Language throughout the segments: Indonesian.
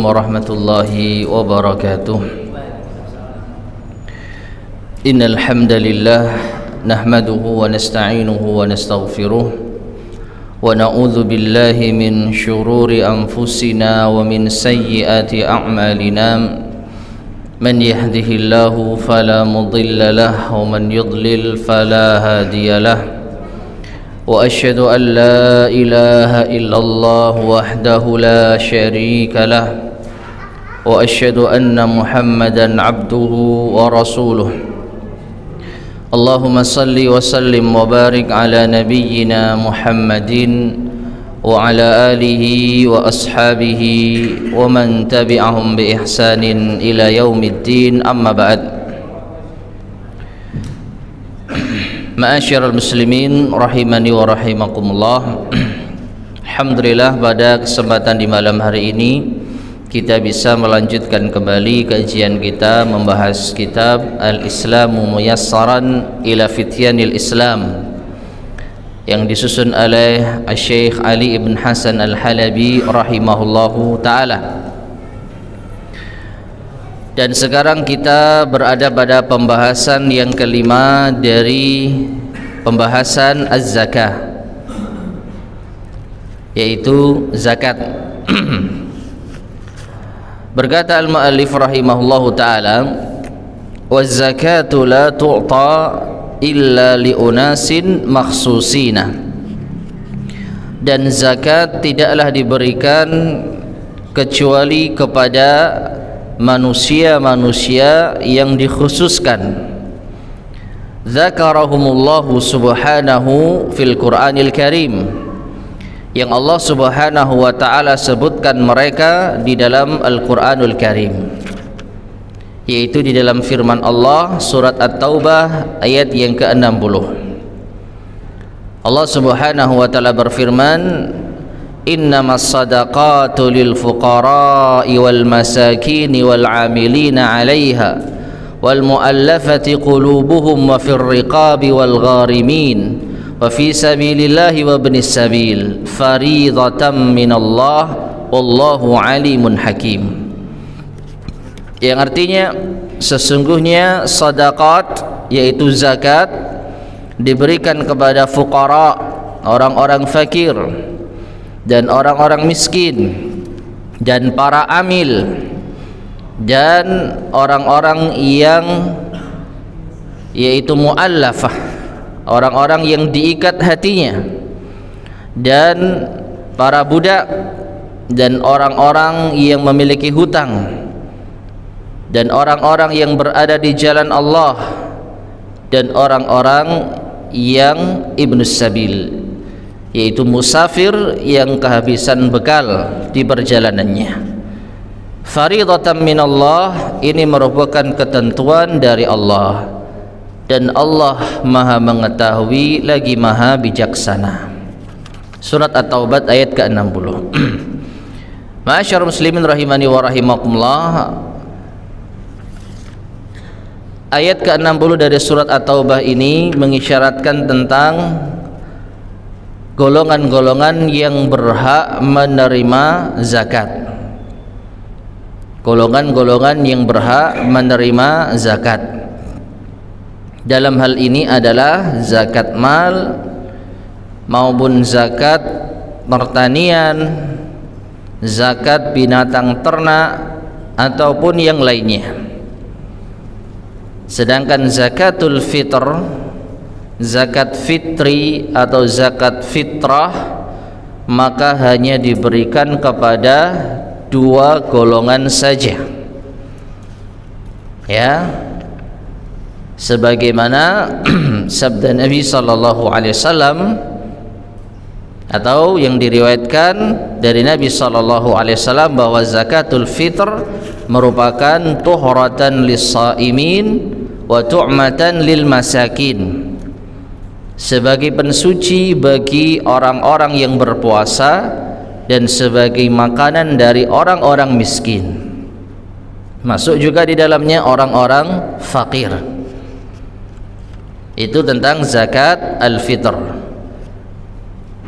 warahmatullahi wabarakatuh. Innal hamdalillah nahmaduhu wa nasta'inuhu wa nastaghfiruh wa na'udzu billahi min shururi anfusina wa min sayyiati a'malina. Man yahdihillahu fala mudilla lahu wa man yudlil fala hadiya lahu. Wa asyhadu an la ilaha illallah wahdahu la syarika lah wa asyhadu anna Muhammadan abduhu wa rasuluh. Allahumma salli wa sallim wa barik ala nabiyyina Muhammadin wa ala alihi wa ashabihi wa man tabi'ahum bi ihsanin ila yaumiddin, amma ba'd. Ma'asyiral muslimin rahimani wa rahimakumullah. Alhamdulillah, pada kesempatan di malam hari ini kita bisa melanjutkan kembali kajian kita membahas kitab Al-Islamu Muyassaran ila Fityanil Islam yang disusun oleh Syekh Ali ibn Hasan Al-Halabi rahimahullahu ta'ala. Dan sekarang kita berada pada pembahasan yang kelima dari pembahasan az-zakah, yaitu zakat. Berkata al-muallif rahimahullahu ta'ala, waz-zakatu la tu'ta illa li unasin makhsusina. Dan zakat tidaklah diberikan kecuali kepada manusia-manusia yang dikhususkan. Dzakarahumullahu subhanahu fil Qur'anil Karim, yang Allah subhanahu wa ta'ala sebutkan mereka di dalam Al-Quranul Karim, yaitu di dalam firman Allah surat At-Taubah ayat yang ke-60. Allah subhanahu wa ta'ala berfirman, innamas sadaqatu lil fuqara'i wal masakini wal 'amilina 'alaiha wal mu'allafati qulubuhum wa fir riqabi wal gharimin wa fi sabilillahi wa ibnis sabil fariidatan minallah wallahu 'alimun hakim. Yang artinya sesungguhnya sedekah yaitu zakat diberikan kepada fuqara, orang-orang fakir, dan orang-orang miskin, dan para amil, dan orang-orang yang yaitu muallafah, orang-orang yang diikat hatinya, dan para budak, dan orang-orang yang memiliki hutang, dan orang-orang yang berada di jalan Allah, dan orang-orang yang ibnus sabil, yaitu musafir yang kehabisan bekal di perjalanannya. Faridatan minallah, ini merupakan ketentuan dari Allah, dan Allah maha mengetahui lagi maha bijaksana. Surat At-Taubah ayat ke-60. Ma'asyarul muslimin rahimani wa rahimakumullah, ayat ke-60 dari surat At-Taubah ini mengisyaratkan tentang golongan-golongan yang berhak menerima zakat. Golongan-golongan yang berhak menerima zakat dalam hal ini adalah zakat mal maupun zakat pertanian, zakat binatang ternak ataupun yang lainnya. Sedangkan zakatul fitr, zakat fitri atau zakat fitrah, maka hanya diberikan kepada dua golongan saja, ya, sebagaimana sabda Nabi sallallahu alaihi wasallam atau yang diriwayatkan dari Nabi sallallahu alaihi wasallam bahwa zakatul fitr merupakan tuhratan lis-shaimin wa tu'matan lil masakin, sebagai pensuci bagi orang-orang yang berpuasa dan sebagai makanan dari orang-orang miskin. Masuk juga di dalamnya orang-orang fakir. Itu tentang zakat al-fitr.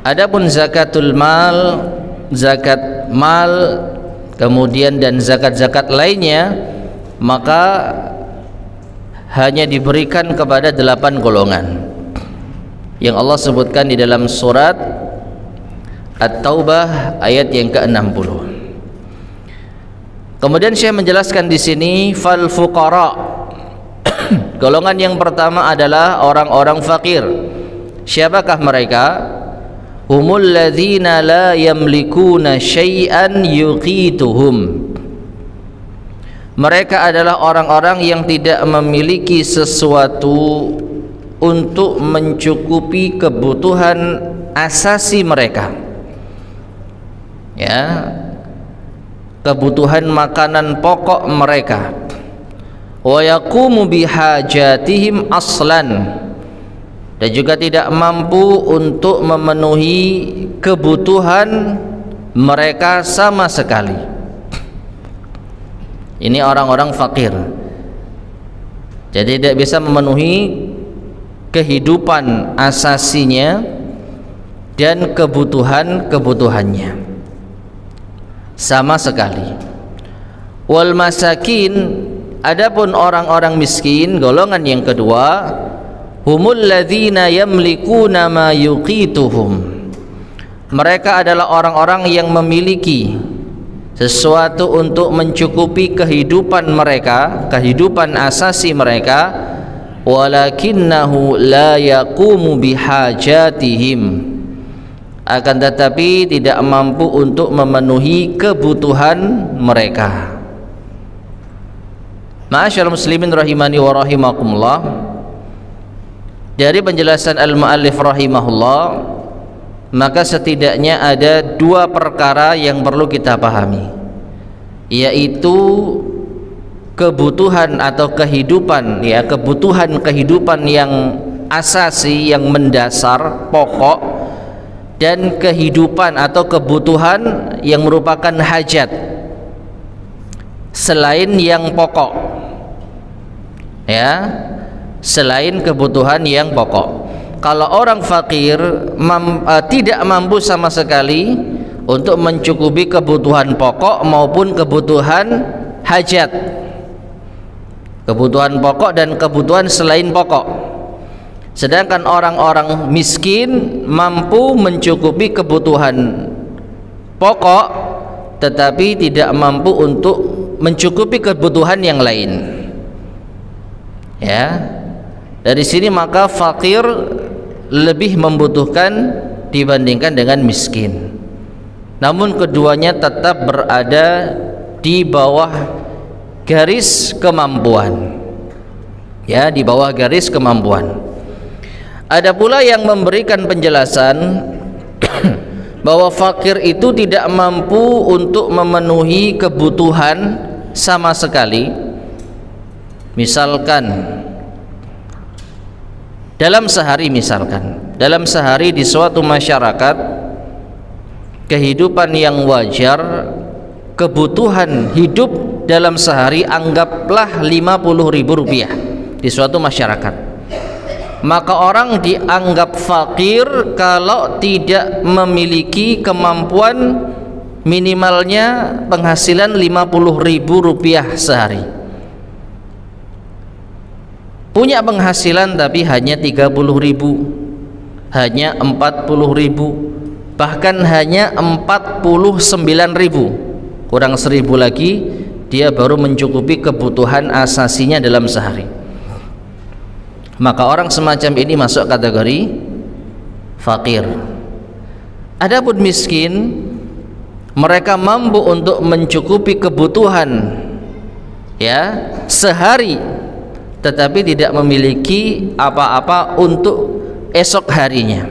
Adapun zakatul mal, zakat mal kemudian dan zakat-zakat lainnya, maka hanya diberikan kepada 8 golongan yang Allah sebutkan di dalam surat At-Taubah ayat yang ke-60. Kemudian saya menjelaskan di sini fal fuqara. Golongan yang pertama adalah orang-orang fakir. Siapakah mereka? Humul ladzina la yamlikuna syai'an yuqituhum. Mereka adalah orang-orang yang tidak memiliki sesuatu untuk mencukupi kebutuhan asasi mereka. Ya, kebutuhan makanan pokok mereka. Wa yaqumu bihajatihim aslan, dan juga tidak mampu untuk memenuhi kebutuhan mereka sama sekali. Ini orang-orang fakir, jadi tidak bisa memenuhi kehidupan asasinya dan kebutuhannya sama sekali. Wal masakin, adapun orang-orang miskin, golongan yang kedua, humul ladzina yamlikuna ma yuqituhum. Mereka adalah orang-orang yang memiliki sesuatu untuk mencukupi kehidupan mereka, kehidupan asasi mereka, walakinnahu la yaqumu bihajatihim, akan tetapi tidak mampu untuk memenuhi kebutuhan mereka. Ma'asyiral muslimin rahimani wa rahimakumullah, dari penjelasan al-muallif rahimahullah, maka setidaknya ada 2 perkara yang perlu kita pahami, yaitu kebutuhan atau kehidupan, ya, kebutuhan kehidupan yang asasi, yang mendasar, pokok, dan kehidupan atau kebutuhan yang merupakan hajat selain yang pokok, ya, selain kebutuhan yang pokok. Kalau orang fakir tidak mampu sama sekali untuk mencukupi kebutuhan pokok maupun kebutuhan hajat, kebutuhan pokok dan kebutuhan selain pokok. Sedangkan orang-orang miskin mampu mencukupi kebutuhan pokok tetapi tidak mampu untuk mencukupi kebutuhan yang lain. Ya, dari sini maka fakir lebih membutuhkan dibandingkan dengan miskin. Namun keduanya tetap berada di bawah garis kemampuan, ya, di bawah garis kemampuan. Ada pula yang memberikan penjelasan bahwa fakir itu tidak mampu untuk memenuhi kebutuhan sama sekali. Misalkan dalam sehari di suatu masyarakat, kehidupan yang wajar, kebutuhan hidup dalam sehari anggaplah Rp50.000 di suatu masyarakat, maka orang dianggap fakir kalau tidak memiliki kemampuan minimalnya penghasilan Rp50.000 sehari. Punya penghasilan tapi hanya 30.000, hanya 40.000, bahkan hanya 49.000, kurang 1.000 lagi dia baru mencukupi kebutuhan asasinya dalam sehari. Maka orang semacam ini masuk kategori fakir. Adapun miskin, mereka mampu untuk mencukupi kebutuhan, ya, sehari, tetapi tidak memiliki apa-apa untuk esok harinya.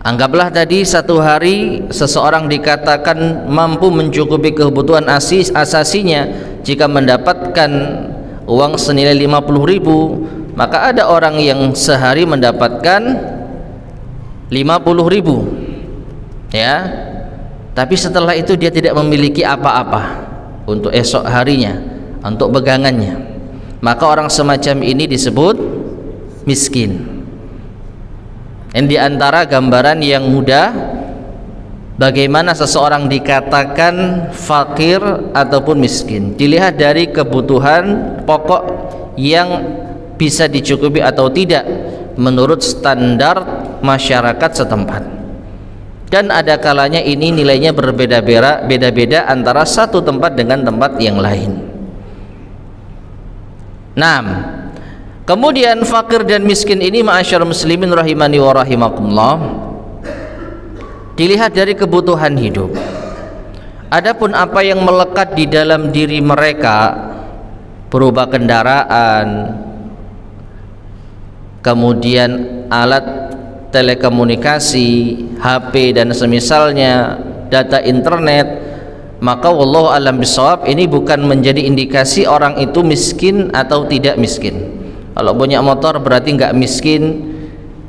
Anggaplah tadi satu hari seseorang dikatakan mampu mencukupi kebutuhan asasinya jika mendapatkan uang senilai 50.000, maka ada orang yang sehari mendapatkan 50.000, ya, tapi setelah itu dia tidak memiliki apa-apa untuk esok harinya, untuk pegangannya. Maka orang semacam ini disebut miskin. Dan di antara gambaran yang mudah Bagaimana seseorang dikatakan fakir ataupun miskin? Dilihat dari kebutuhan pokok yang bisa dicukupi atau tidak menurut standar masyarakat setempat. Dan ada kalanya ini nilainya berbeda-beda antara satu tempat dengan tempat yang lain. Nah, kemudian fakir dan miskin ini ma'asyarul muslimin rahimani wa rahimakumullah, dilihat dari kebutuhan hidup. Adapun apa yang melekat di dalam diri mereka berupa kendaraan, kemudian alat telekomunikasi, HP dan semisalnya, data internet, maka wallahu alam bisawab ini bukan menjadi indikasi orang itu miskin atau tidak miskin. Kalau punya motor berarti nggak miskin,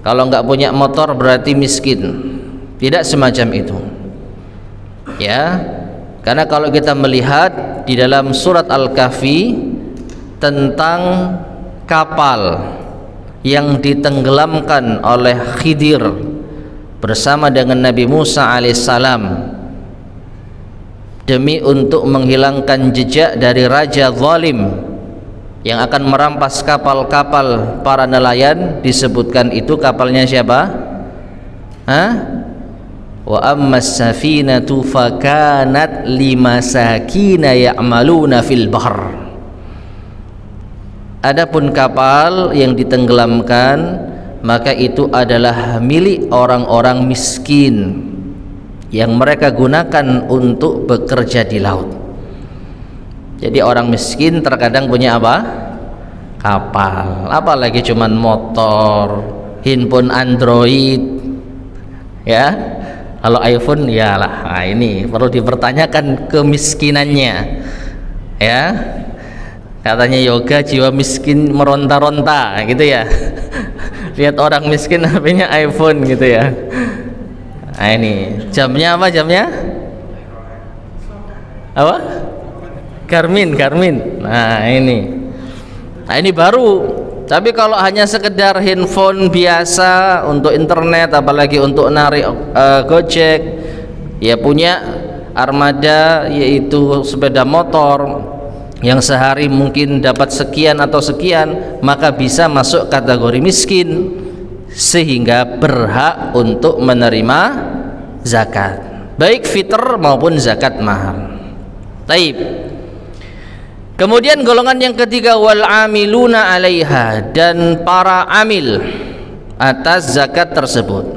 kalau nggak punya motor berarti miskin. Tidak semacam itu, ya. Karena kalau kita melihat di dalam surat Al-Kahfi tentang kapal yang ditenggelamkan oleh Khidir bersama dengan Nabi Musa alaihissalam demi untuk menghilangkan jejak dari raja zalim yang akan merampas kapal-kapal para nelayan, disebutkan itu kapalnya siapa? Wa ammas safinatu fakanat limasakina ya'maluna fil bahr. Adapun kapal yang ditenggelamkan maka itu adalah milik orang-orang miskin yang mereka gunakan untuk bekerja di laut. Jadi orang miskin terkadang punya apa? Kapal, apalagi cuman motor, handphone Android, ya. Kalau iPhone ya lah, nah ini perlu dipertanyakan kemiskinannya, ya. Katanya yoga jiwa miskin meronta-ronta gitu ya. Lihat orang miskin HP-nya iPhone gitu ya. Nah ini jamnya apa jamnya? Apa? Garmin. Nah ini baru. Tapi kalau hanya sekedar handphone biasa untuk internet, apalagi untuk narik Gojek, ya punya armada yaitu sepeda motor yang sehari mungkin dapat sekian atau sekian, maka bisa masuk kategori miskin sehingga berhak untuk menerima zakat, baik fitr maupun zakat mahal. Taib. Kemudian golongan yang ketiga, wal amiluna 'alaiha, dan para amil atas zakat tersebut.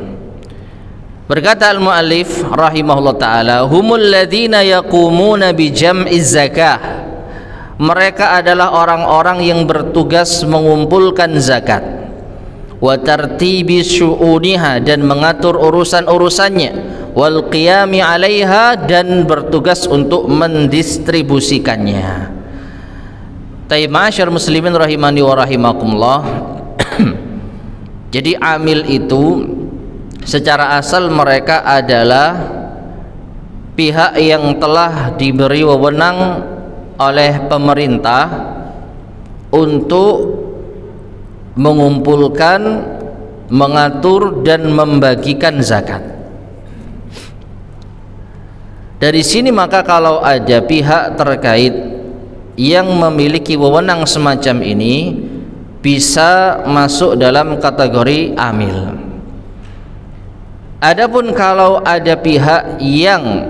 Berkata al-muallif rahimahullah taala, humul ladzina yaqumuna bi jam'iz zakah. Mereka adalah orang-orang yang bertugas mengumpulkan zakat, wa tartibi syu'uniha, dan mengatur urusan-urusannya, wal qiyami 'alaiha, dan bertugas untuk mendistribusikannya. Taib ma'asyar muslimin rahimani wa rahimakumullah. Jadi amil itu secara asal mereka adalah pihak yang telah diberi wewenang oleh pemerintah untuk mengumpulkan, mengatur dan membagikan zakat. Dari sini maka kalau ada pihak terkait yang memiliki wewenang semacam ini bisa masuk dalam kategori amil. Adapun kalau ada pihak yang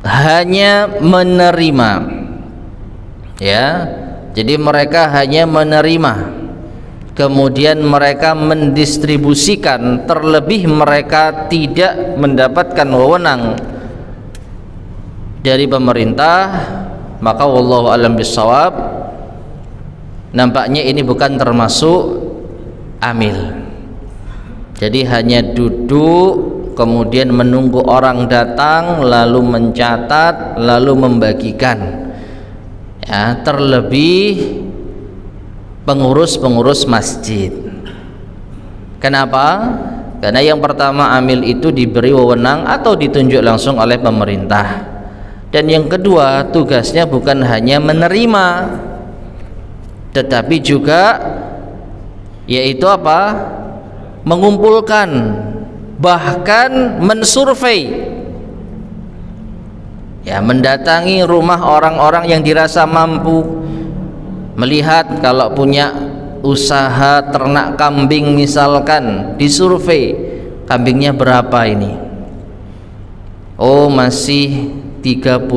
hanya menerima, ya, jadi mereka hanya menerima, kemudian mereka mendistribusikan, terlebih mereka tidak mendapatkan wewenang dari pemerintah, maka wallahu alam bisawab, nampaknya ini bukan termasuk amil. Jadi hanya duduk kemudian menunggu orang datang lalu mencatat lalu membagikan, ya, terlebih pengurus-pengurus masjid. Kenapa? Karena yang pertama amil itu diberi wewenang atau ditunjuk langsung oleh pemerintah. Dan yang kedua, tugasnya bukan hanya menerima, tetapi juga yaitu apa? Mengumpulkan bahkan mensurvei, ya, mendatangi rumah orang-orang yang dirasa mampu, melihat kalau punya usaha ternak kambing misalkan, disurvei kambingnya berapa ini, oh masih 35,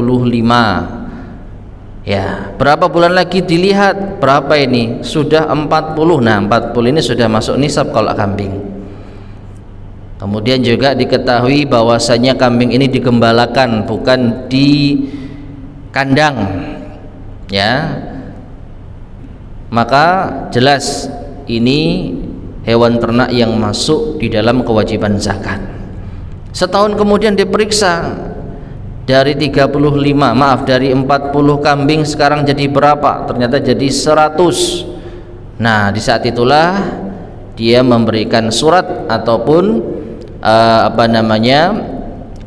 ya berapa bulan lagi dilihat berapa ini, sudah 40, nah 40 ini sudah masuk nisab kalau kambing. Kemudian juga diketahui bahwasanya kambing ini digembalakan, bukan di kandang, ya, maka jelas ini hewan ternak yang masuk di dalam kewajiban zakat. Setahun kemudian diperiksa, dari 35, maaf dari 40 kambing sekarang jadi berapa? Ternyata jadi 100. Nah, di saat itulah dia memberikan surat ataupun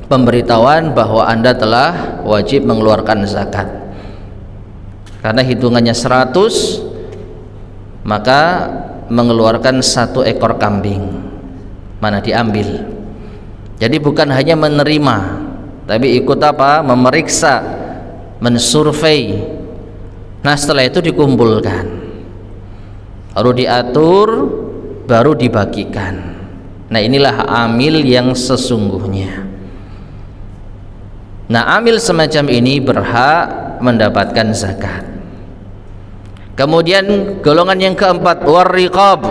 pemberitahuan bahwa Anda telah wajib mengeluarkan zakat. Karena hitungannya 100, maka mengeluarkan 1 ekor kambing mana diambil. Jadi bukan hanya menerima, tapi ikut apa? Memeriksa, mensurvei. Nah, setelah itu dikumpulkan, baru diatur, baru dibagikan. Nah, inilah amil yang sesungguhnya. Nah, amil semacam ini berhak mendapatkan zakat. Kemudian golongan yang keempat, warriqab.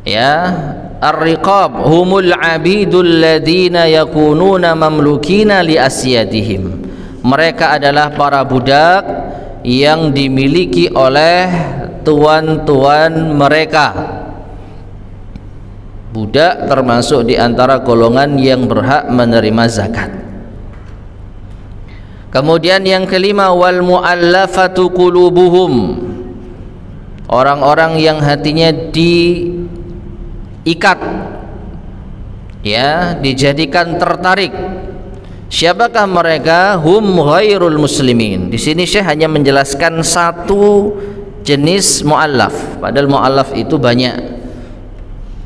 Ya, ar-riqab humul abidul ladina yakununa mamlukina li asyadihim. Mereka adalah para budak yang dimiliki oleh tuan-tuan mereka. Budak termasuk di antara golongan yang berhak menerima zakat. Kemudian yang kelima, wal muallafatu qulubuhum. Orang-orang yang hatinya diikat, ya, dijadikan tertarik. Siapakah mereka? Hum ghairul muslimin. Di sini Syekh hanya menjelaskan satu jenis muallaf, padahal muallaf itu banyak.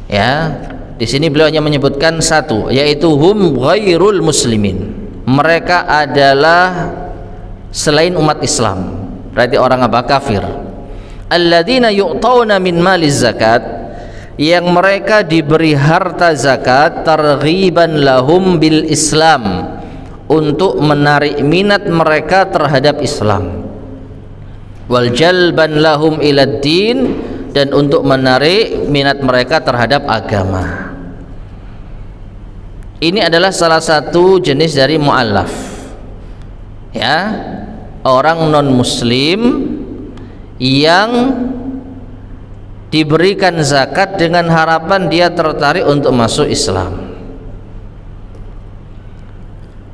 Ya, di sini beliau hanya menyebutkan satu, yaitu hum ghairul muslimin. Mereka adalah selain umat Islam, berarti orang apa? Kafir. Alladzina yu'tawna min maliz zakat, yang mereka diberi harta zakat targhiban lahum bil Islam, untuk menarik minat mereka terhadap Islam, wal jalban lahum ilad din, dan untuk menarik minat mereka terhadap agama. Ini adalah salah satu jenis dari mu'allaf, ya, orang non muslim yang diberikan zakat dengan harapan dia tertarik untuk masuk Islam.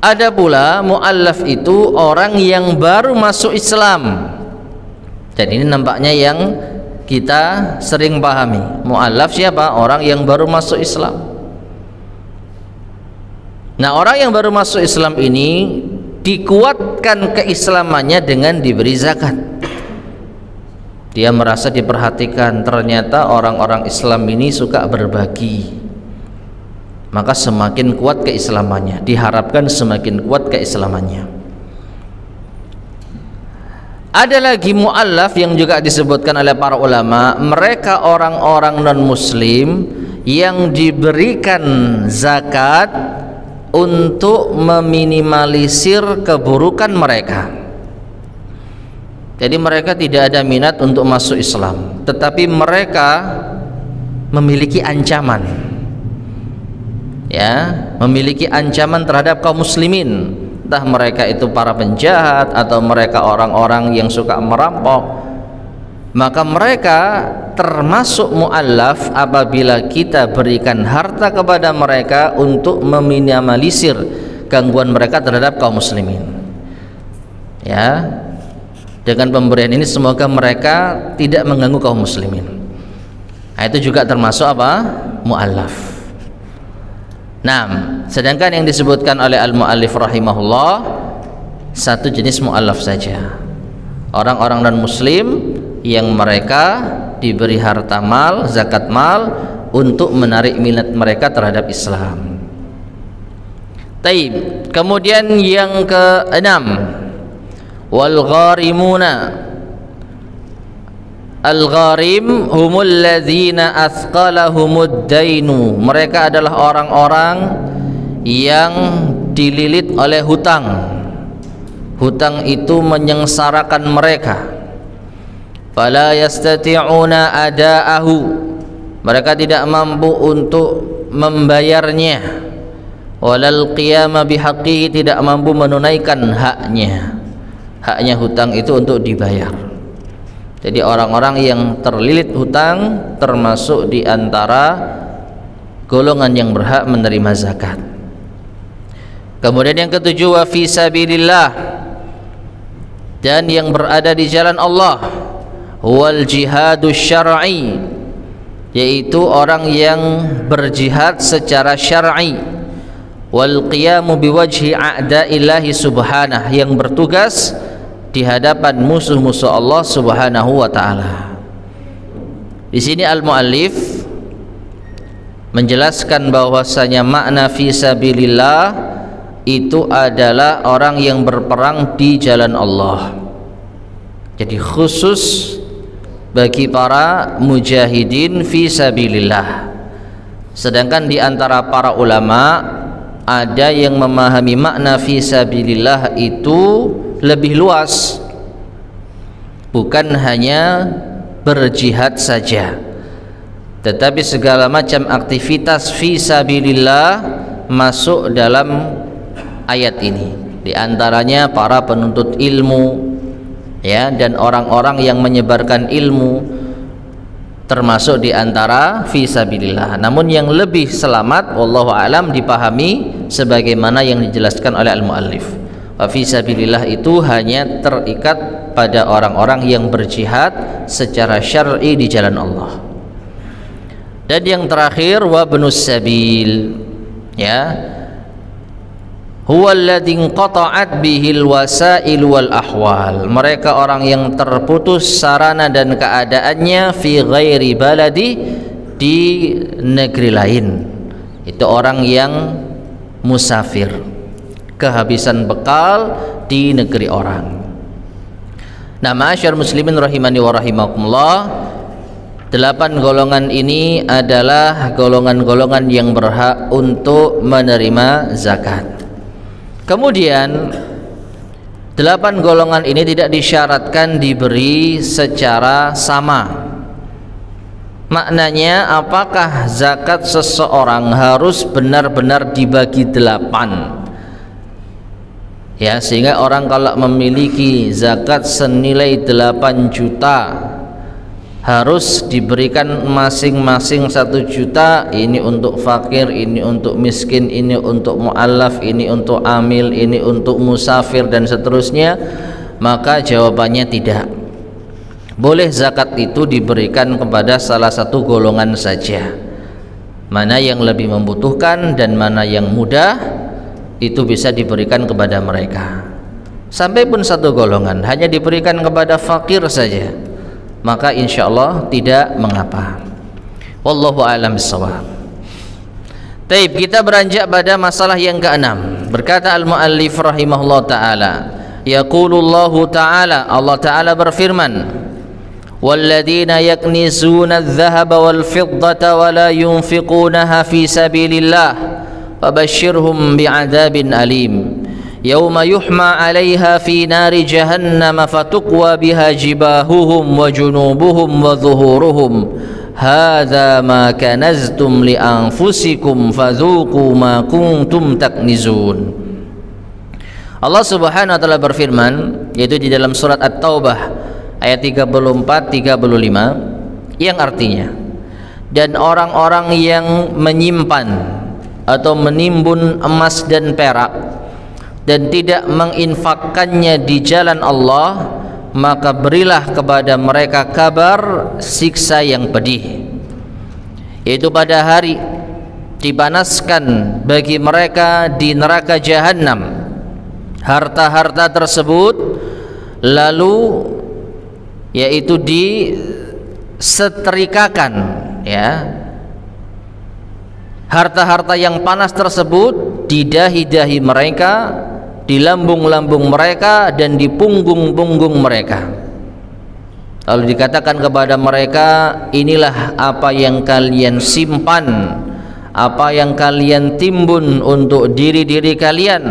Ada pula mu'allaf itu orang yang baru masuk Islam, dan ini nampaknya yang kita sering pahami. Mu'allaf siapa? Orang yang baru masuk Islam. Nah, orang yang baru masuk Islam ini dikuatkan keislamannya dengan diberi zakat. Dia merasa diperhatikan, ternyata orang-orang Islam ini suka berbagi, maka semakin kuat keislamannya, diharapkan semakin kuat keislamannya. Ada lagi mu'allaf yang juga disebutkan oleh para ulama, mereka orang-orang non-muslim yang diberikan zakat untuk meminimalisir keburukan mereka. Jadi mereka tidak ada minat untuk masuk Islam, tetapi mereka memiliki ancaman, ya, memiliki ancaman terhadap kaum muslimin. Entah mereka itu para penjahat atau mereka orang-orang yang suka merampok, maka mereka termasuk mu'allaf apabila kita berikan harta kepada mereka untuk meminimalisir gangguan mereka terhadap kaum muslimin. Ya, dengan pemberian ini semoga mereka tidak mengganggu kaum muslimin. Nah, itu juga termasuk apa? Mu'allaf. Nah, sedangkan yang disebutkan oleh al-mu'allif rahimahullah satu jenis mu'allaf saja, orang-orang non muslim yang mereka diberi harta mal, zakat mal, untuk menarik minat mereka terhadap Islam. Taib. Kemudian yang keenam, wal gharimuna. Al-gharim humul ladzina athqalahumud dainu. Mereka adalah orang-orang yang dililit oleh hutang. Hutang itu menyengsarakan mereka. Fala yastati'una ada'ahu. Mereka tidak mampu untuk membayarnya. Walal qiyama bihaqqihi, tidak mampu menunaikan haknya. Haknya hutang itu untuk dibayar. Jadi orang-orang yang terlilit hutang termasuk di antara golongan yang berhak menerima zakat. Kemudian yang ketujuh, wa fi sabilillah, dan yang berada di jalan Allah, wal jihadus syar'i, yaitu orang yang berjihad secara syar'i, wal qiyamu biwajhi a'da'illahi subhanah, yang bertugas di hadapan musuh-musuh Allah Subhanahu wa taala. Di sini al-muallif menjelaskan bahwasanya makna fi sabilillah itu adalah orang yang berperang di jalan Allah. Jadi khusus bagi para mujahidin fi sabilillah. Sedangkan di antara para ulama ada yang memahami makna fi sabilillah itu lebih luas, bukan hanya berjihad saja, tetapi segala macam aktivitas fi sabilillah masuk dalam ayat ini. Di antaranya para penuntut ilmu, ya, dan orang-orang yang menyebarkan ilmu termasuk di antara fi sabilillah. Namun yang lebih selamat wallahu alam dipahami sebagaimana yang dijelaskan oleh al-muallif. Fi sabilillah itu hanya terikat pada orang-orang yang berjihad secara syar'i di jalan Allah. Dan yang terakhir, wa ibnus sabil, ya, huwa alladzi qata'at bihil wasail wal ahwal. Mereka orang yang terputus sarana dan keadaannya fi ghairi baladi, di negeri lain. Itu orang yang musafir, kehabisan bekal di negeri orang. Nah, ma'asyar muslimin rahimani wa rahimakumullah, 8 golongan ini adalah golongan-golongan yang berhak untuk menerima zakat. Kemudian 8 golongan ini tidak disyaratkan diberi secara sama. Maknanya, apakah zakat seseorang harus benar-benar dibagi 8? Ya, sehingga orang kalau memiliki zakat senilai 8 juta harus diberikan masing-masing 1 juta. Ini untuk fakir, ini untuk miskin, ini untuk mu'allaf, ini untuk amil, ini untuk musafir, dan seterusnya. Maka jawabannya tidak. Boleh zakat itu diberikan kepada salah satu golongan saja. Mana yang lebih membutuhkan dan mana yang mudah, itu bisa diberikan kepada mereka. Sampai pun satu golongan hanya diberikan kepada fakir saja, maka insya Allah tidak mengapa. Wallahu a'lam bishawab. Taib, kita beranjak pada masalah yang keenam. Berkata al-muallif rahimahullah ta'ala, yaqulullahu ta'ala, Allah ta'ala berfirman, walladzina yaknizuna adh-dhahaba wal fiddata wa la yunfiqunaha fi sabilillah fabashshirhum bi'adzabin alim yauma yuhma 'alaiha fi nari jahannam fatuqwa biha jibahuhum wa junubuhum wa dhuhuruhum hadza ma kanaztum li anfusikum fadzuqu ma kuntum taknizun. Allah Subhanahu wa taala berfirman, yaitu di dalam surat At-Taubah ayat 34-35, yang artinya, dan orang-orang yang menyimpan atau menimbun emas dan perak dan tidak menginfakkannya di jalan Allah, maka berilah kepada mereka kabar siksa yang pedih, yaitu pada hari dipanaskan bagi mereka di neraka jahanam harta-harta tersebut, lalu yaitu disetrikakan, ya, harta-harta yang panas tersebut di dahi-dahi mereka, di lambung-lambung mereka, dan di punggung-punggung mereka. Lalu dikatakan kepada mereka, inilah apa yang kalian simpan, apa yang kalian timbun untuk diri-diri kalian,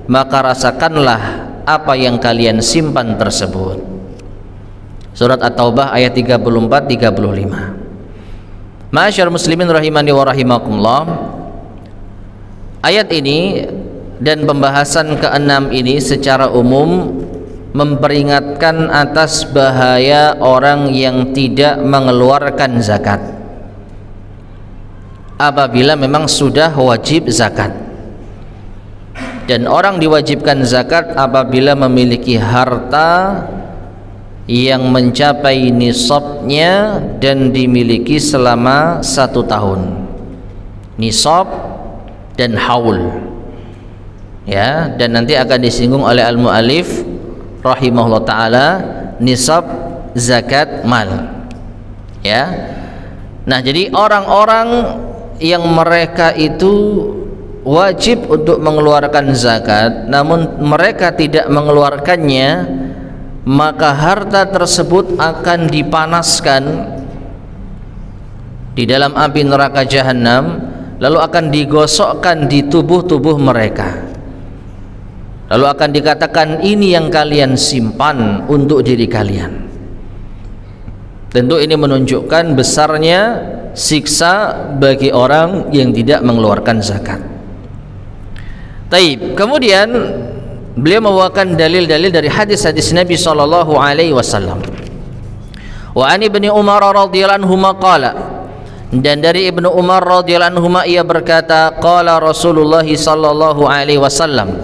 maka rasakanlah apa yang kalian simpan tersebut. Surat At-Taubah ayat 34-35. Ma'asyar muslimin rahimani wa rahimakumullah, ayat ini dan pembahasan ke-6 ini secara umum memperingatkan atas bahaya orang yang tidak mengeluarkan zakat apabila memang sudah wajib zakat. Dan orang diwajibkan zakat apabila memiliki harta yang mencapai nisabnya dan dimiliki selama 1 tahun. Nisab dan haul, ya, dan nanti akan disinggung oleh al-mu'allif rahimahullah ta'ala nisab zakat mal, ya. Nah, jadi orang-orang yang mereka itu wajib untuk mengeluarkan zakat namun mereka tidak mengeluarkannya, maka harta tersebut akan dipanaskan di dalam api neraka jahanam, lalu akan digosokkan di tubuh-tubuh mereka, lalu akan dikatakan, ini yang kalian simpan untuk diri kalian. Tentu ini menunjukkan besarnya siksa bagi orang yang tidak mengeluarkan zakat. Taib. Kemudian beliau membawakan dalil-dalil dari hadis-hadis Nabi sallallahu alaihi wasallam. Wa an Ibnu Umar radhiyallahu anhu qala, dan dari Ibnu Umar radhiyallahu anhu ia berkata, qala Rasulullah sallallahu alaihi wasallam,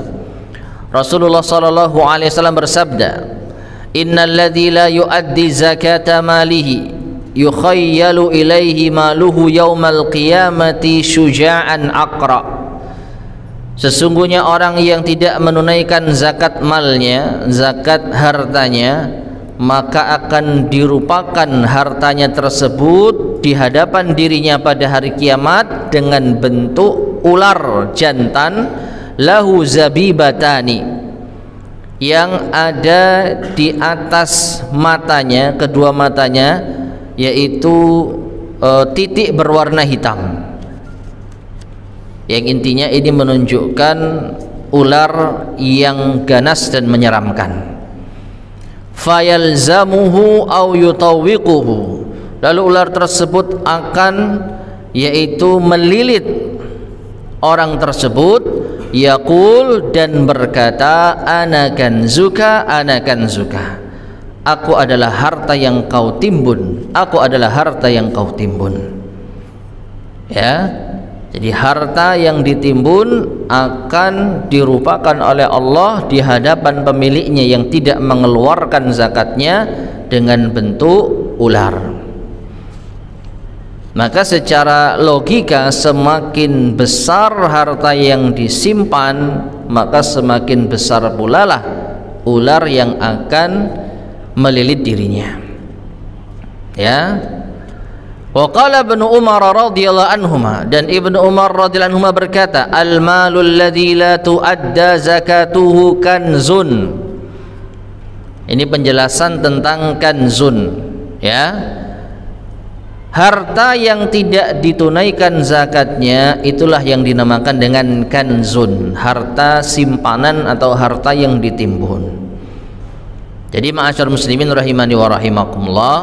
Rasulullah sallallahu alaihi wasallam bersabda, innal ladzi la yuaddi zakata malihi yukhayyalu ilaihi maluhu yaumal qiyamati syuja'an aqra. Sesungguhnya orang yang tidak menunaikan zakat malnya, zakat hartanya, maka akan dirupakan hartanya tersebut di hadapan dirinya pada hari kiamat dengan bentuk ular jantan lahu zabibatani, yang ada di atas matanya, kedua matanya, yaitu titik berwarna hitam. Yang intinya ini menunjukkan ular yang ganas dan menyeramkan. Fayalzamuhu aw yutawwiquhu, lalu ular tersebut akan yaitu melilit orang tersebut, yaqul, dan berkata, ana kanzuka, ana kanzuka, aku adalah harta yang kau timbun, aku adalah harta yang kau timbun. Ya, jadi harta yang ditimbun akan dirupakan oleh Allah di hadapan pemiliknya yang tidak mengeluarkan zakatnya dengan bentuk ular. Maka secara logika semakin besar harta yang disimpan, maka semakin besar pula lah ular yang akan melilit dirinya. Ya. Wa qala Ibnu Umar radhiyallahu anhuma, dan Ibnu Umar radhiyallahu anhuma berkata, al-malul ladzi la tuadda zakatuhu kanzun. Ini penjelasan tentang kanzun, ya. Harta yang tidak ditunaikan zakatnya itulah yang dinamakan dengan kanzun, harta simpanan atau harta yang ditimbun. Jadi ma'asyar muslimin rahimani wa rahimakumullah,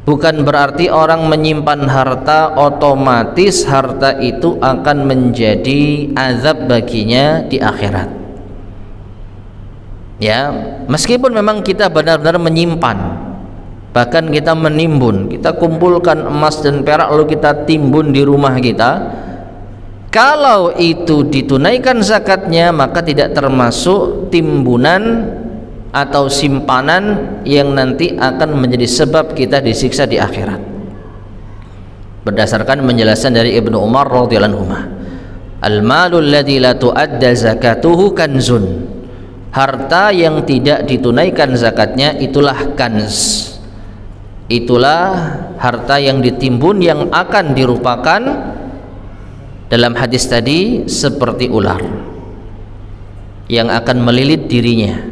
bukan berarti orang menyimpan harta otomatis harta itu akan menjadi azab baginya di akhirat. Ya, meskipun memang kita benar-benar menyimpan, bahkan kita menimbun, kita kumpulkan emas dan perak lalu kita timbun di rumah kita, kalau itu ditunaikan zakatnya maka tidak termasuk timbunan atau simpanan yang nanti akan menjadi sebab kita disiksa di akhirat. Berdasarkan penjelasan dari Ibnu Umar radhiyallahu anhu, al-malul ladzi la tuadda zakatuhu kanzun, harta yang tidak ditunaikan zakatnya itulah kanz, itulah harta yang ditimbun yang akan dirupakan dalam hadis tadi seperti ular yang akan melilit dirinya.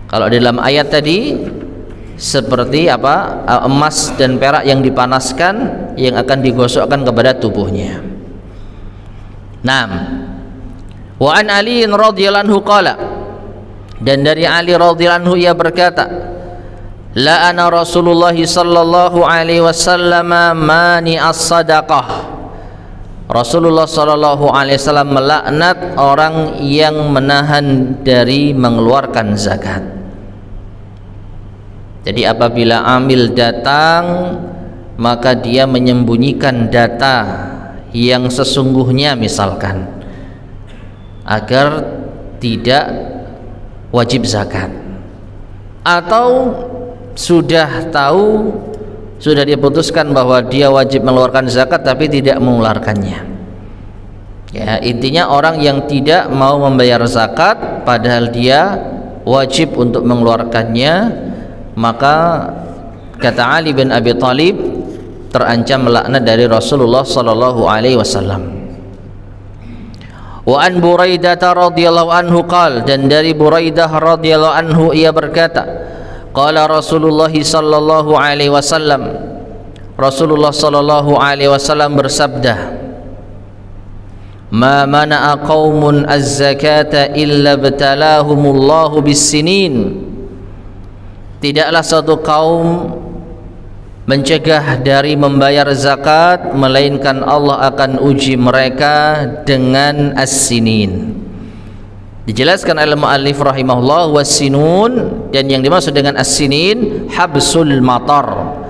Kalau dalam ayat tadi seperti apa? Emas dan perak yang dipanaskan yang akan digosokkan kepada tubuhnya. Naam. Wa an Ali radhiyallahu anhu qala, dan dari Ali radhiyallahu anhu ia berkata, la ana Rasulullah sallallahu alaihi wasallam mani as-sadaqah. Rasulullah sallallahu alaihi wasallam melaknat orang yang menahan dari mengeluarkan zakat. Jadi apabila amil datang, maka dia menyembunyikan data yang sesungguhnya misalkan, agar tidak wajib zakat, atau sudah tahu, sudah diputuskan bahwa dia wajib mengeluarkan zakat tapi tidak mengeluarkannya. Ya, intinya orang yang tidak mau membayar zakat padahal dia wajib untuk mengeluarkannya, maka kata Ali bin Abi Thalib terancam melaknat dari Rasulullah sallallahu alaihi wasallam. Wa an Buraidah radhiyallahu anhu qala, dan dari Buraidah radhiyallahu anhu ia berkata, qala Rasulullah sallallahu alaihi wasallam, Rasulullah sallallahu alaihi wasallam bersabda, ma mana'a qaumun az-zakata illa btalahumullahu bis-sinin. Tidaklah suatu kaum mencegah dari membayar zakat, melainkan Allah akan uji mereka dengan as-sinin. Dijelaskan oleh muallif rahimahullah, was-sinun, dan yang dimaksud dengan as-sinin habsul matar,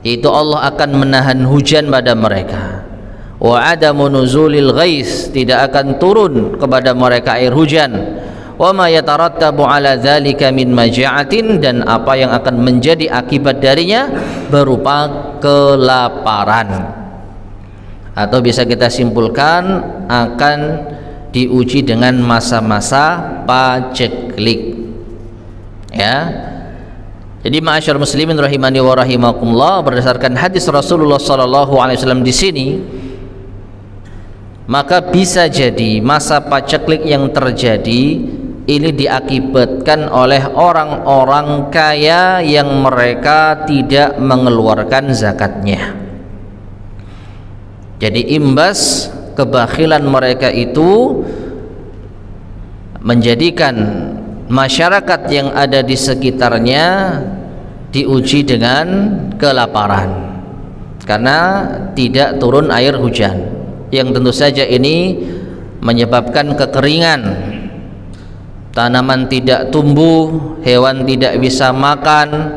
yaitu Allah akan menahan hujan pada mereka. Wa adamu nuzulil ghais, tidak akan turun kepada mereka air hujan. Wa ma yatarattabu ala dzalika min maja'atin, dan apa yang akan menjadi akibat darinya berupa kelaparan. Atau bisa kita simpulkan akan diuji dengan masa-masa paceklik. Ya. Jadi ma'asyar muslimin rahimani wa rahimakumullah, berdasarkan hadis Rasulullah sallallahu alaihi wasallam di sini, maka bisa jadi masa paceklik yang terjadi ini diakibatkan oleh orang-orang kaya yang mereka tidak mengeluarkan zakatnya. Jadi imbas kebakhilan mereka itu menjadikan masyarakat yang ada di sekitarnya diuji dengan kelaparan karena tidak turun air hujan, yang tentu saja ini menyebabkan kekeringan. Tanaman tidak tumbuh, hewan tidak bisa makan,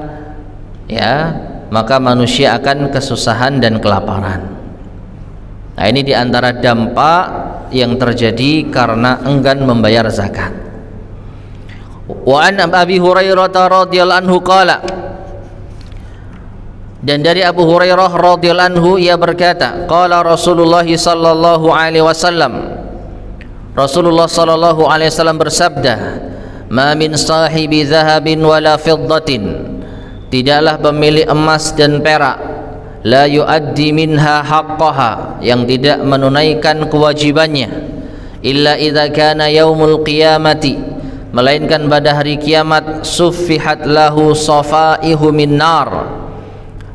ya, maka manusia akan kesusahan dan kelaparan. Nah, ini diantara dampak yang terjadi karena enggan membayar zakat. Wa an Abi Hurairah radhiyallahu anhu qala, dan dari Abu Hurairah radhiyallahu anhu ia berkata, qala Rasulullah sallallahu alaihi wasallam, Rasulullah sallallahu alaihi wasallam bersabda, ma min sahibi dhahabin wala fiddatin, tidaklah pemilik emas dan perak, la yuaddi minha haqqaha, yang tidak menunaikan kewajibannya, illa idza kana yaumul qiyamati, melainkan pada hari kiamat, suffihat lahu safaihu min nar,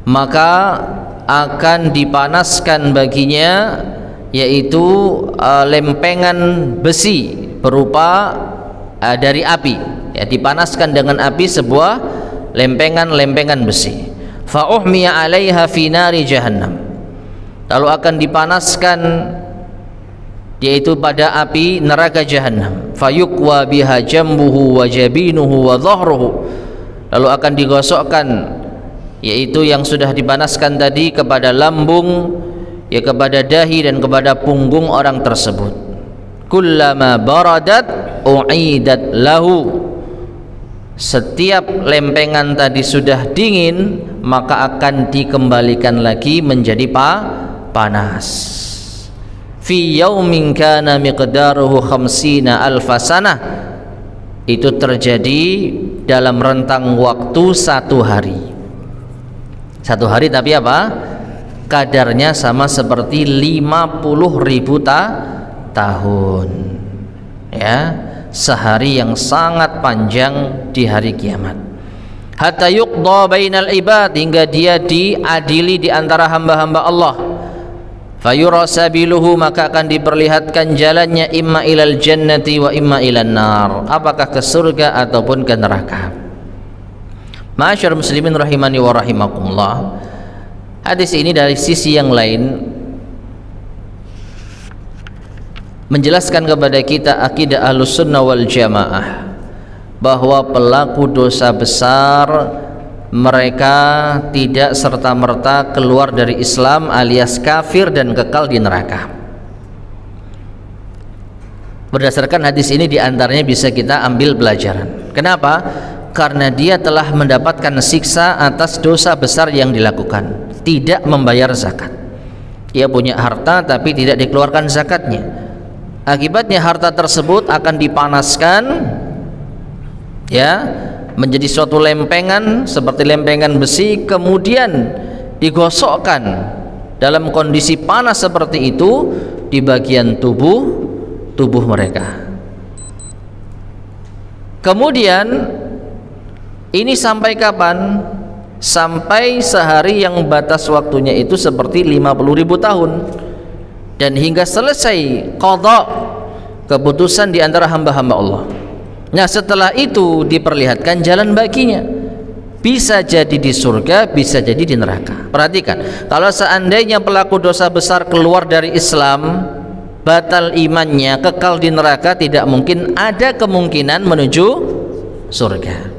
maka akan dipanaskan baginya, yaitu lempengan besi berupa dari api, ya, dipanaskan dengan api sebuah lempengan-lempengan besi. Fa uhmiya 'alaiha fi nari jahannam, lalu akan dipanaskan yaitu pada api neraka jahannam. Fayuqwa biha jambuhu wa jabinuhu wa dhahruhu, lalu akan digosokkan yaitu yang sudah dipanaskan tadi kepada lambung, ya, kepada dahi dan kepada punggung orang tersebut. Kullama baradat u'idat lahu, setiap lempengan tadi sudah dingin maka akan dikembalikan lagi menjadi panas. Fi yaumin kana miqdaruhu khamsina alfasanah, itu terjadi dalam rentang waktu 1 hari. 1 hari tapi apa? kadarnya sama seperti 50.000 tahun. Ya, sehari yang sangat panjang di hari kiamat. Hatta yuqda bainal ibad, hingga dia diadili di antara hamba-hamba Allah. Fayura sabiluhu, maka akan diperlihatkan jalannya, imma ilal jannati wa imma ilan nar, apakah ke surga ataupun ke neraka. Ma'asyar muslimin rahimani wa rahimakumullah, hadis ini dari sisi yang lain menjelaskan kepada kita akidah Ahlus Sunnah wal Jamaah bahwa pelaku dosa besar mereka tidak serta-merta keluar dari Islam alias kafir dan kekal di neraka. Berdasarkan hadis ini diantaranya bisa kita ambil pelajaran. Kenapa? Karena dia telah mendapatkan siksa atas dosa besar yang dilakukan, tidak membayar zakat. Dia punya harta tapi tidak dikeluarkan zakatnya. Akibatnya harta tersebut akan dipanaskan, ya, menjadi suatu lempengan seperti lempengan besi, kemudian digosokkan dalam kondisi panas seperti itu di bagian tubuh mereka. Kemudian ini sampai kapan? Sampai sehari yang batas waktunya itu seperti 50.000 tahun, dan hingga selesai qadha, keputusan di antara hamba-hamba Allah. Nah, setelah itu diperlihatkan jalan baginya, bisa jadi di surga, bisa jadi di neraka. Perhatikan, kalau seandainya pelaku dosa besar keluar dari Islam, batal imannya, kekal di neraka, tidak mungkin, ada kemungkinan menuju surga.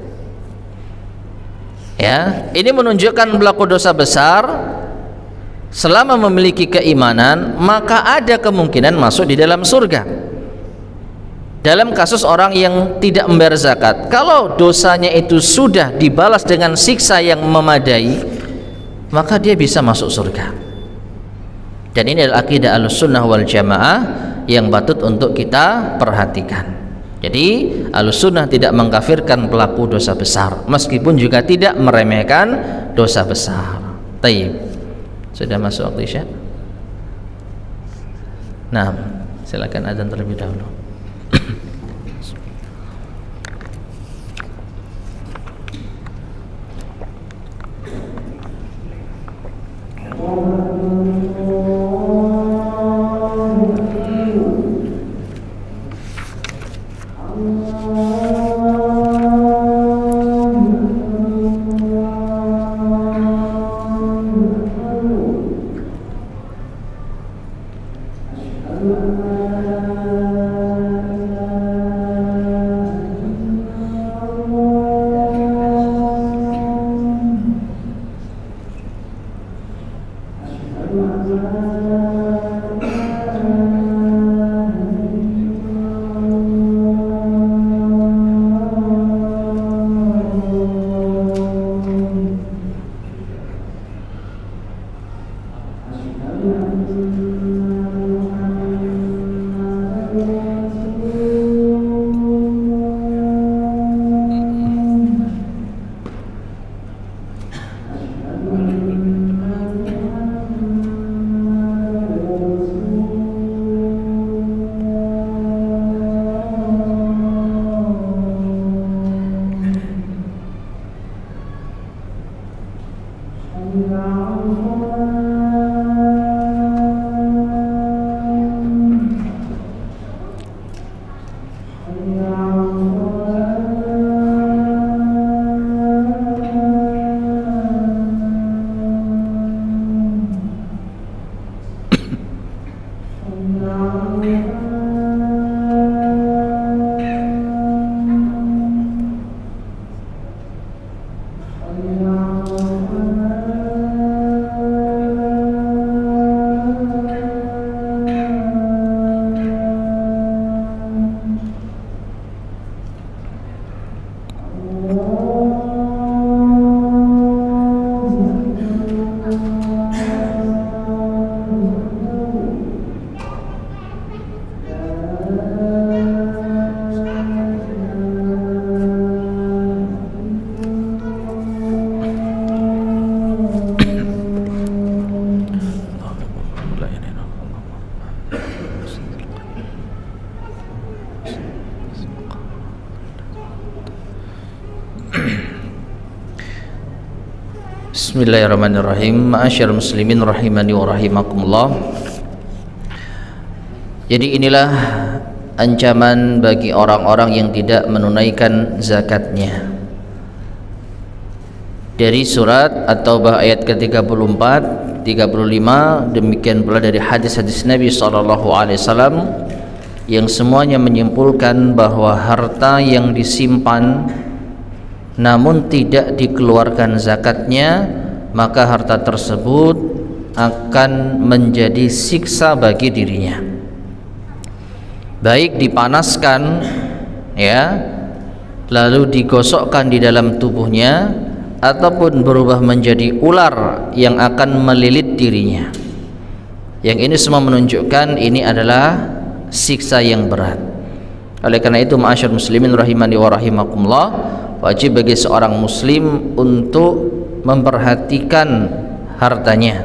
Ya, ini menunjukkan pelaku dosa besar selama memiliki keimanan maka ada kemungkinan masuk di dalam surga. Dalam kasus orang yang tidak membayar zakat, kalau dosanya itu sudah dibalas dengan siksa yang memadai, maka dia bisa masuk surga. Dan ini adalah akidah Ahlussunnah wal Jamaah yang patut untuk kita perhatikan. Jadi Ahlussunnah tidak mengkafirkan pelaku dosa besar, meskipun juga tidak meremehkan dosa besar. Taib. Sudah masuk waktu Isya? Nah, silakan azan terlebih dahulu. Bismillahirrahmanirrahim. Ma'asyiral muslimin rahimani wa rahimakumullah. Jadi inilah ancaman bagi orang-orang yang tidak menunaikan zakatnya. Dari surat At-Taubah ayat ke-34, 35, demikian pula dari hadis-hadis Nabi SAW yang semuanya menyimpulkan bahwa harta yang disimpan namun tidak dikeluarkan zakatnya, maka harta tersebut akan menjadi siksa bagi dirinya, baik dipanaskan ya lalu digosokkan di dalam tubuhnya, ataupun berubah menjadi ular yang akan melilit dirinya. Yang ini semua menunjukkan ini adalah siksa yang berat. Oleh karena itu, ma'asyar muslimin rahimani wa rahimakumullah, wajib bagi seorang muslim untuk memperhatikan hartanya,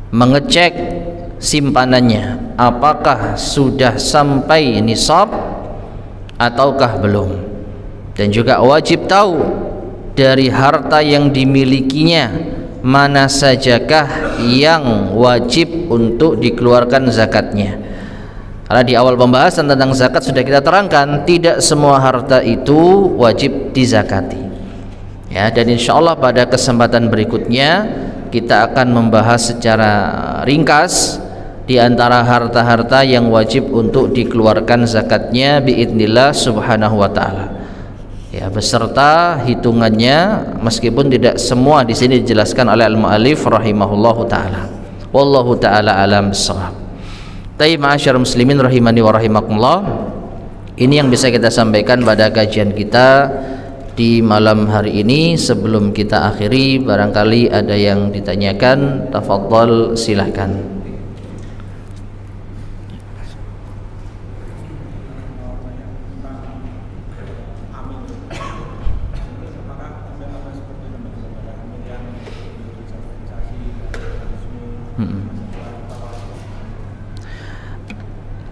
mengecek simpanannya apakah sudah sampai nisab ataukah belum, dan juga wajib tahu dari harta yang dimilikinya mana sajakah yang wajib untuk dikeluarkan zakatnya. Karena di awal pembahasan tentang zakat sudah kita terangkan, tidak semua harta itu wajib dizakati ya, dan insya Allah pada kesempatan berikutnya kita akan membahas secara ringkas di antara harta-harta yang wajib untuk dikeluarkan zakatnya biidznillah subhanahu wa ta'ala ya, beserta hitungannya, meskipun tidak semua di sini dijelaskan oleh al-mu'allif rahimahullahu ta'ala. Wallahu ta'ala alam bissawab. Tayyib, ma'asyar muslimin rahimani wa rahimakumullah, ini yang bisa kita sampaikan pada kajian kita di malam hari ini. Sebelum kita akhiri, barangkali ada yang ditanyakan, tafadhal silahkan.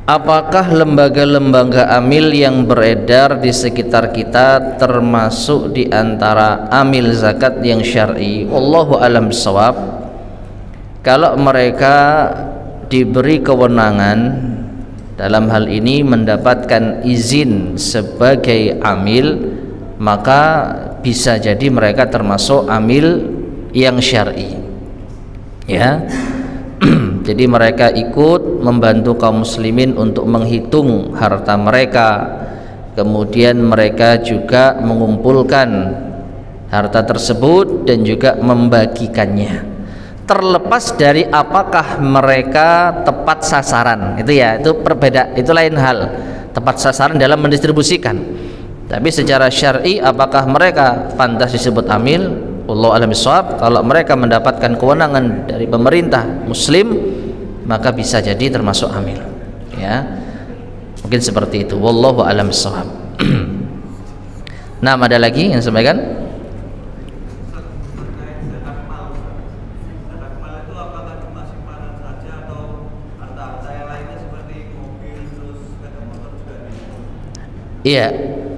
Apakah lembaga-lembaga amil yang beredar di sekitar kita termasuk di antara amil zakat yang syar'i? Wallahu alam bissawab. Kalau mereka diberi kewenangan dalam hal ini mendapatkan izin sebagai amil, maka bisa jadi mereka termasuk amil yang syar'i ya. Jadi mereka ikut membantu kaum muslimin untuk menghitung harta mereka, kemudian mereka juga mengumpulkan harta tersebut dan juga membagikannya, terlepas dari apakah mereka tepat sasaran. Itu ya, itu berbeda, itu lain hal, tepat sasaran dalam mendistribusikan. Tapi secara syar'i apakah mereka pantas disebut amil? Wallahu a'lam bishawab. Kalau mereka mendapatkan kewenangan dari pemerintah muslim, maka bisa jadi termasuk amil ya, mungkin seperti itu. Wallahu a'lam bishawab. Nah, ada lagi yang sampaikan? Iya,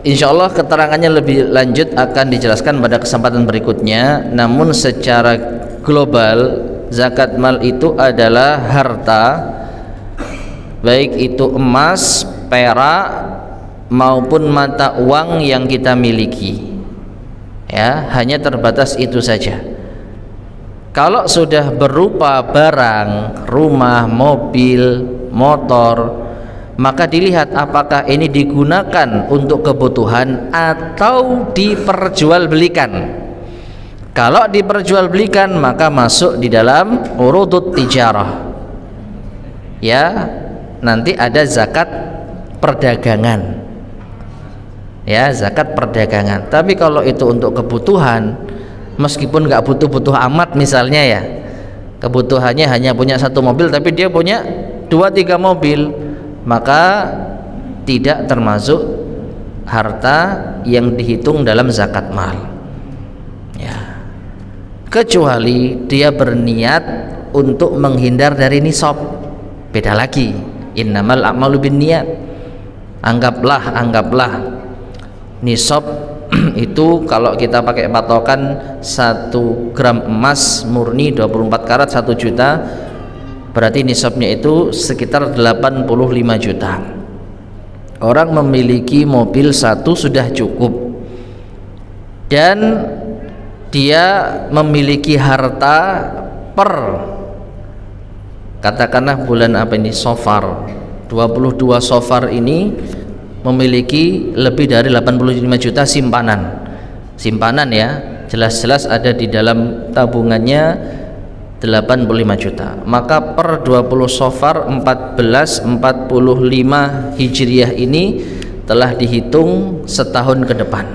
insya Allah keterangannya lebih lanjut akan dijelaskan pada kesempatan berikutnya. Namun secara global, zakat mal itu adalah harta, baik itu emas, perak maupun mata uang yang kita miliki ya, hanya terbatas itu saja. Kalau sudah berupa barang, rumah, mobil, motor, maka dilihat apakah ini digunakan untuk kebutuhan atau diperjualbelikan. Kalau diperjualbelikan maka masuk di dalam urudut tijarah ya, nanti ada zakat perdagangan ya, zakat perdagangan. Tapi kalau itu untuk kebutuhan, meskipun nggak butuh-butuh amat, misalnya ya, kebutuhannya hanya punya satu mobil tapi dia punya 2-3 mobil, maka tidak termasuk harta yang dihitung dalam zakat mal ya, kecuali dia berniat untuk menghindar dari nisab. Beda lagi, innamal a'malu binniyat. Anggaplah nisab itu kalau kita pakai patokan 1 gram emas murni 24 karat 1 juta, berarti nisabnya itu sekitar 85 juta. Orang memiliki mobil 1 sudah cukup, dan dia memiliki harta per, katakanlah bulan apa ini, Safar, 22 Safar ini memiliki lebih dari 85 juta simpanan ya, jelas-jelas ada di dalam tabungannya 85 juta. Maka per 20 Safar 1445 Hijriah ini telah dihitung setahun ke depan.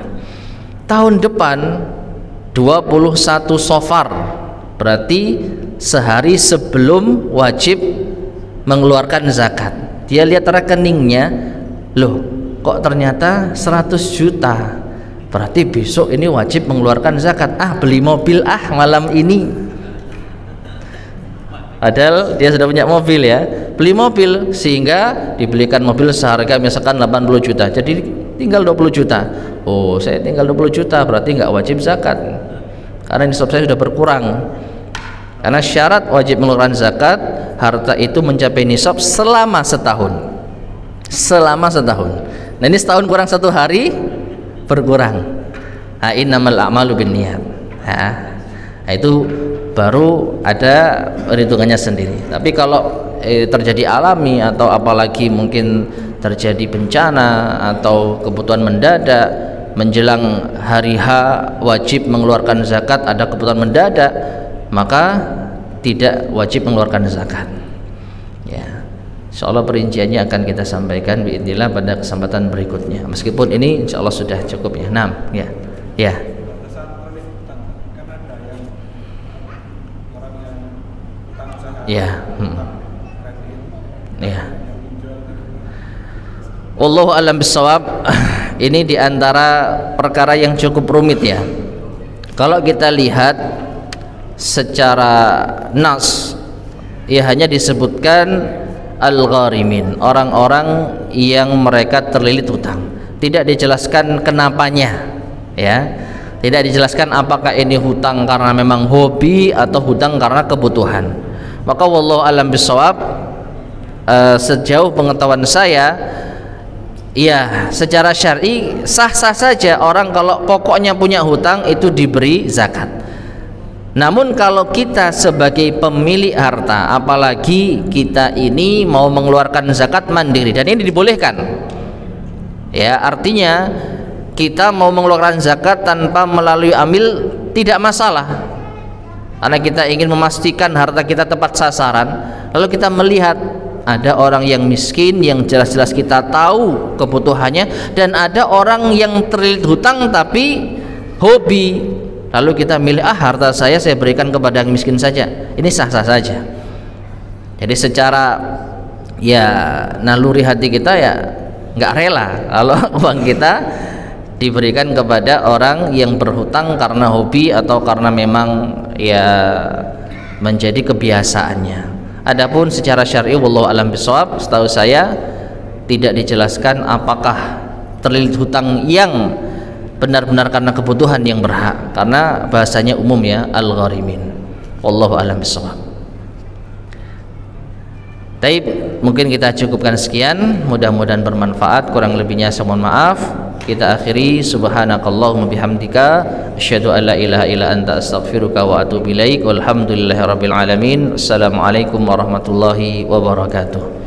Tahun depan 21 Safar, berarti sehari sebelum wajib mengeluarkan zakat. Dia lihat rekeningnya, loh kok ternyata 100 juta, berarti besok ini wajib mengeluarkan zakat. Beli mobil malam ini. Padahal dia sudah punya mobil ya, beli mobil sehingga dibelikan mobil seharga misalkan 80 juta, jadi tinggal 20 juta. Oh, saya tinggal 20 juta, berarti nggak wajib zakat karena nisab saya sudah berkurang. Karena syarat wajib mengeluarkan zakat, harta itu mencapai nisab selama setahun. Nah ini setahun kurang 1 hari berkurang. Innamal a'malu binniyat. Itu baru ada perhitungannya sendiri. Tapi kalau terjadi alami atau apalagi mungkin terjadi bencana atau kebutuhan mendadak menjelang hari H wajib mengeluarkan zakat, ada kebutuhan mendadak, maka tidak wajib mengeluarkan zakat ya. Insyaallah perinciannya akan kita sampaikan biidznillah pada kesempatan berikutnya. Meskipun ini insyaallah sudah cukup ya. Ya. Ya. Ya. Wallahu a'lam bishawab. Ini diantara perkara yang cukup rumit ya. Kalau kita lihat secara nas, ya hanya disebutkan al-gharimin, orang-orang yang mereka terlilit hutang. Tidak dijelaskan kenapanya ya. Tidak dijelaskan apakah ini hutang karena memang hobi atau hutang karena kebutuhan. Maka wallahu alam bisawab, sejauh pengetahuan saya ya secara syar'i sah-sah saja orang kalau pokoknya punya hutang itu diberi zakat. Namun kalau kita sebagai pemilik harta, apalagi kita ini mau mengeluarkan zakat mandiri, dan ini dibolehkan ya, artinya kita mau mengeluarkan zakat tanpa melalui amil tidak masalah, karena kita ingin memastikan harta kita tepat sasaran. Lalu kita melihat ada orang yang miskin yang jelas-jelas kita tahu kebutuhannya, dan ada orang yang terlilit hutang tapi hobi, lalu kita milih harta saya berikan kepada yang miskin saja. Ini sah-sah saja. Jadi secara ya naluri hati kita ya nggak rela kalau uang kita diberikan kepada orang yang berhutang karena hobi atau karena memang ya menjadi kebiasaannya. Adapun secara syar'i wallahu alam bisawab, setahu saya tidak dijelaskan apakah terlilit hutang yang benar-benar karena kebutuhan yang berhak, karena bahasanya umum ya, al-gharimin. Wallahu a'lam bishawab. Taib, mungkin kita cukupkan sekian, mudah-mudahan bermanfaat. Kurang lebihnya saya mohon maaf. Kita akhiri, subhanakallahumma bihamdika asyhadu an la ilaha illa anta astaghfiruka wa atubu ilaik. Walhamdulillahirabbil alamin. Assalamualaikum warahmatullahi wabarakatuh.